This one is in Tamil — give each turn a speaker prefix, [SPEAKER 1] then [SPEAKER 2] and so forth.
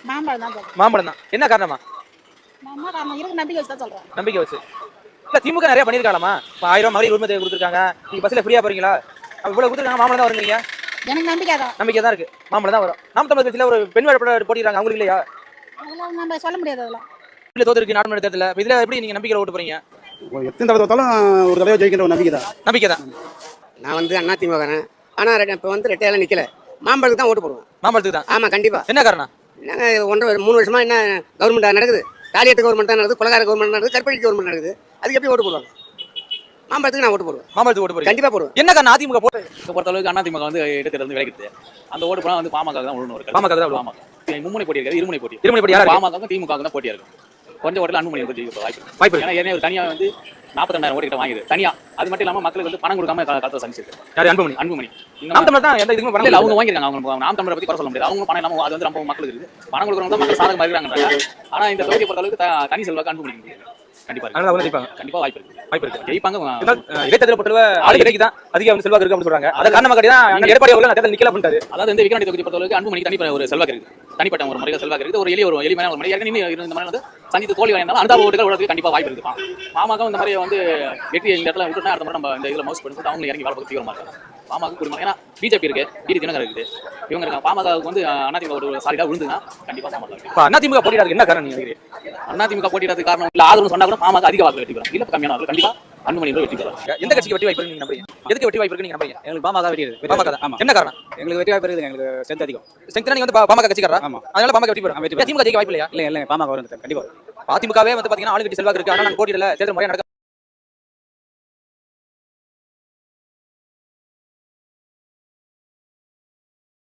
[SPEAKER 1] மாம்பழம் தான் சொல்றேன்.
[SPEAKER 2] மாம்பழம் தான். என்ன காரணமா?
[SPEAKER 1] நம்ம காரணம் இருக்கு நம்பிக்கை வச்சு தான் சொல்றேன்.
[SPEAKER 2] நம்பிக்கை வச்சு. இல்ல திமுக நிறைய பண்ணிருக்காங்களாமா. 1000 ரூபாய் மகளிர் உரிமை தொகை கொடுத்துருக்காங்க. நீங்க பஸ்ல ஃப்ரீயா போறீங்களா? இவ்வளவு கொடுத்துருக்காங்க, மாம்பழம் தான் வருங்கிறீங்க.
[SPEAKER 1] எனக்கு நம்பிக்கை தான்.
[SPEAKER 2] நம்பிக்கை தான் இருக்கு. மாம்பழம் தான் வரும். நாம் தமிழர் கட்சியில ஒரு பெண் வேட்பாளர் போட்டிடுறாங்க, அவங்களுக்கு இல்லையா?
[SPEAKER 1] அதெல்லாம் நம்ம சொல்ல முடியாது. அதெல்லாம்
[SPEAKER 2] இல்ல தோத்து இருக்கு நாடாளுமன்ற தேர்தல்ல. இதுல எப்படி நீங்க நம்பிக்கையில ஓட்டு போறீங்க?
[SPEAKER 3] எத்தனை தடவை தோத்தாலும் ஒரு தடவை ஜெயிக்கின்ற ஒரு நம்பிக்கை தான்.
[SPEAKER 2] நம்பிக்கை தான்.
[SPEAKER 4] நான் வந்து அதிமுக வரேன். ஆனால் இப்போ வந்து ரெட்டையெல்லாம் நிற்கல. மாம்பழத்துக்கு தான் ஓட்டு போடுவோம்.
[SPEAKER 2] மாம்பழத்துக்கு தான்.
[SPEAKER 4] ஆமாம், கண்டிப்பாக.
[SPEAKER 2] என்ன காரணம்?
[SPEAKER 4] நாங்கள் 3 வருஷமா என்ன கவர்மெண்ட் நடக்குது? தாலியத்து கவர்மெண்ட் தான் நடக்குது, கொலகார கவர்மெண்ட் நடக்குது, கற்பழி கவர்மெண்ட் நடக்குது. அதுக்கு எப்படி ஓட்டு போடுவாங்க? மாம்பழத்துக்கு நான் ஓட்டு போடுவேன்.
[SPEAKER 2] மாம்பழத்துக்கு ஓட்டு போடுவேன்.
[SPEAKER 4] கண்டிப்பாக போடுவேன்.
[SPEAKER 2] என்ன காரணம்? அதிமுக போட்டு
[SPEAKER 5] பொறுத்தளவுக்கு அதிமுக வந்து இருந்து விலகிடுது. அந்த ஓட்டு போனால் வந்து பாமக தான் ஒன்று இருக்கு.
[SPEAKER 2] பாமக தான்.
[SPEAKER 5] மும்முனை போட்டி இருக்காது, இருமுனை போட்டி.
[SPEAKER 2] இருமுனை போட்டி யாரு?
[SPEAKER 5] பாமக திமுக தான் போட்டியா இருக்கும். கொஞ்சம் ஓட்டில் அன்புமணி வந்து வாய்ப்பு. ஏன்னா ஏன்னா ஒரு தனியாக வந்து 42,000 ஓட்டு கிட்ட வாங்கிது தனியா. அது மட்டும் இல்லாமல் மக்களுக்கு வந்து பணம் கொடுக்காம காலத்தை சந்திச்சிருக்கு.
[SPEAKER 2] யாரு? அன்புமணி.
[SPEAKER 5] அன்புமணி
[SPEAKER 2] நாம் தமிழர் தான் எந்த இதுக்கும்
[SPEAKER 5] பண்ணல. அவங்க வாங்கிருக்காங்க. அவங்க நாம் தமிழரை பத்தி குறை சொல்ல முடியாது. அவங்க பணம் இல்லாமல் அது வந்து ரொம்ப மக்களுக்கு இருக்குது. பணம் கொடுக்குறவங்க தான் மக்கள் சாதகமாக இருக்கிறாங்க. ஆனா இந்த தொகுதியை பொறுத்தளவுக்கு தனி செல்வாக்கு அன்புமணி கண்டிப்பா கண்டிப்பா வாய்ப்பு இருக்கு. ஜெயிப்பாங்க.
[SPEAKER 2] இடைத்தேர்தல் பொறுத்தளவு ஆளு கிடைக்குதா அதிக வந்து செல்வாக்கு இருக்கு அப்படின்னு சொல்றாங்க. அத காரணமா தான் எடப்பாடி அவர்கள் தேர்தல் நிக்கல பண்ணிட்டாரு.
[SPEAKER 5] அதாவது இந்த விக்கிரவாண்டி தொகுதி பொறுத்தளவுக்கு அன்புமணி தனிப்பட்ட ஒரு செல்வாக்கு இருக்கு. தனிப்பட்ட ஒரு முறையில் செல்வாக்கு இருக்குது. ஒரு எளிமையான ஒரு முறை இந்த மாதிரி வந்து சந்தித்து தோல்வி வாங்கினாலும் அனுதாப ஓட்டுகள் உடனே கண்டிப்பா வாய்ப்பு இருக்கு. பாமக இந்த மாதிரி வந்து வெற்றி இந்த இடத்துல விட்டுனா அடுத்த முறை நம்ம இந்த இதுல மவுஸ் பண்ணி அவங்க இறங்கி வேலை பார்க்க தீவிரமா இருக்காங்க. பாமக குடிமை. ஏன்னா பிஜேபி இருக்கு, டிடி தினகரன் இருக்குது, இவங்க இருக்காங்க. பாமகவுக்கு வந்து அதிமுக ஒரு சாலிடா விழுந்துன்னா கண்டிப்பா பாமக.
[SPEAKER 2] அதிமுக போட்டியிடாது என்ன காரணம் நீங்க?
[SPEAKER 5] அதிமுக போட்டியிடறதுக்கு காரணம் இல்ல ஆதரவு சொன்னா கூட பாமக அதிக வாக்கு வெற்றி பெறும். இல்ல கம்மியான வாக்கு கண்டிப்பா அன்புமணி வெற்றி பெறும்.
[SPEAKER 2] எந்த கட்சிக்கு வெற்றி வாய்ப்பு நீங்க நம்புறீங்க? எதுக்கு வெற்றி வாய்ப்பு இருக்கு நீங்க நம்புறீங்க?
[SPEAKER 6] எங்களுக்கு பாமக வெற்றி இருக்கு.
[SPEAKER 2] பாமக தான். ஆமா. என்ன காரணம்?
[SPEAKER 6] எங்களுக்கு வெற்றி வாய்ப்பு இருக்குது. எங்களுக்கு ஸ்ட்ரென்த் அதிகம்.
[SPEAKER 2] ஸ்ட்ரென்த் நீங்க வந்து பாமக கட்சிக்காரரா?
[SPEAKER 6] ஆமா.
[SPEAKER 2] அதனால பாமக வெற்றி பெறும். திமுக ஜெயிக்க வாய்ப்பு இல்லையா?
[SPEAKER 6] இல்ல பாமக வரும் கண்டிப்பா.
[SPEAKER 2] அதிமுகவே வந்து பாத்தீங்கன்னா ஆளுங்கட்சி செல்வாக்கு இருக்கு. ஆனா நான் போட்டியிடல, தேர்தல் முறையா நடக்க